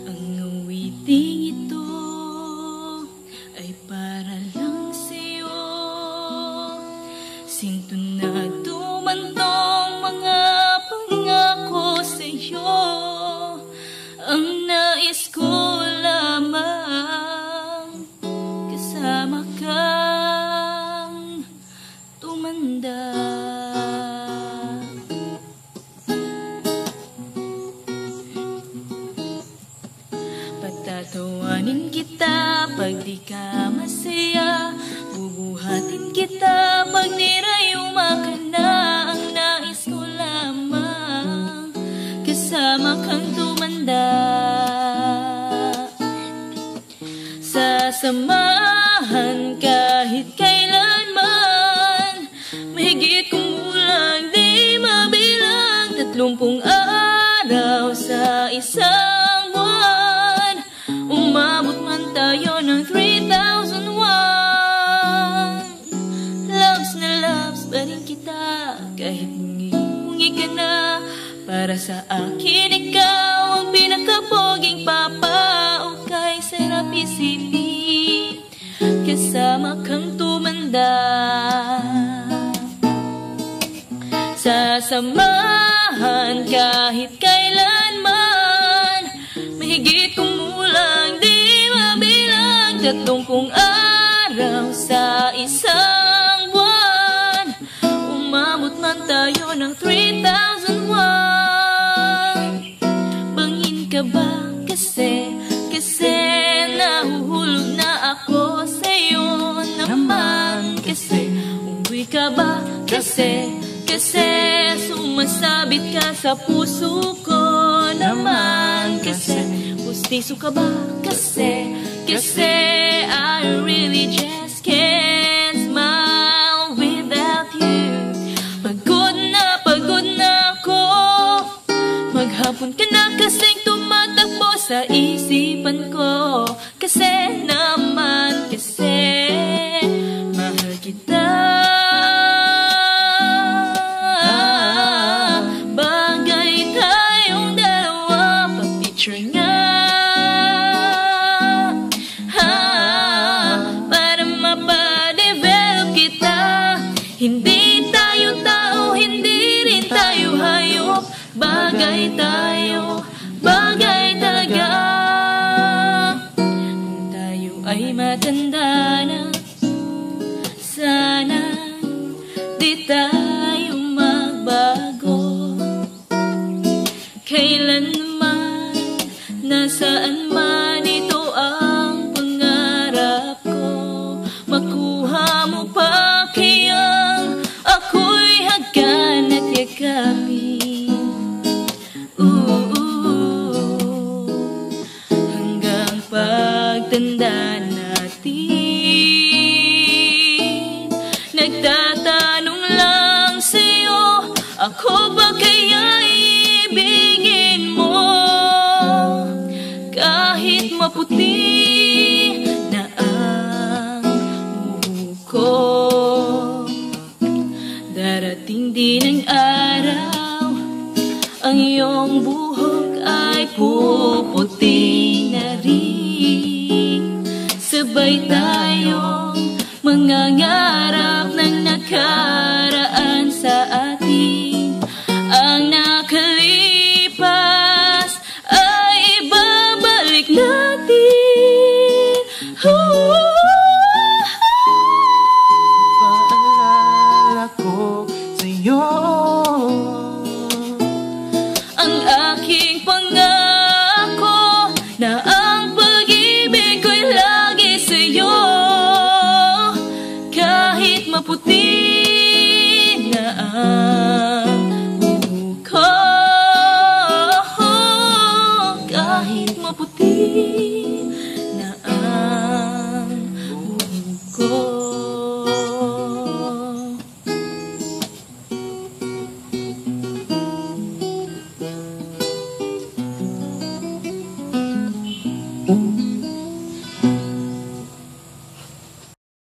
Ang awiting ito ay para lang sa'yo. Sintunado man tong mga pangako sa'yo. Ang nais ko lamang kasama kang tumanda. Patatawanin kita pag di ka masaya, bubuhatin kita pag nirayuma ka na. Ang nais ko lamang kasama kang tumanda. Sasamahan kahit kailanman, mahigit kumulang di mabilang, 30 araw sa isang buwan. Umabot man tayo ng 3,001. Loves na loves pa rin kita kahit mungi ka na. Para sa akin ikaw ang pinakapoging papa, o kay sarap isipin kasama kang tumanda. Sasamahan kahit kailanman, mahigit kumulang di mabilang, 30 araw sa isang buwan. Umabot man tayo ng 3,001. Bangin ka ba kasi nahuhulog na ako sa'yo naman. Kasi uwi ka ba kasi sumasabit ka sa puso ko naman. Kasi pustiso ka ba kasi I really just can't smile without you. Pagod na ako, maghapon ka na kasing tumatakbo sa isipan ko. Kasi naman mahal kita. Bagay tayong dalawa, pa-picture nga, para mapadevelop kita. Hindi tayo tao, hindi rin tayo hayop. Bagay tayo, bagay talaga. Kung tayo ay matanda na, sana di tayo magbago. Kailanman, nasaan man, ito ang pangarap ko. Makuha mo pa kayang ako'y hagkan at yakapin. Hanggang pagtanda natin, nagtatanong lang sa'yo, ako ba kaya ibigin mo? Kahit maputi na ang buhok ko, darating din ang araw, ang iyong buhok ay puputi na rin. Sabay tayong mangangarap ng nakaraan sa atin. Ang nakalipas ay ibabalik natin. Paalala ko sa'yo ang aking pangako na ang pag-ibig ko'y lagi sa'yo. Kahit maputi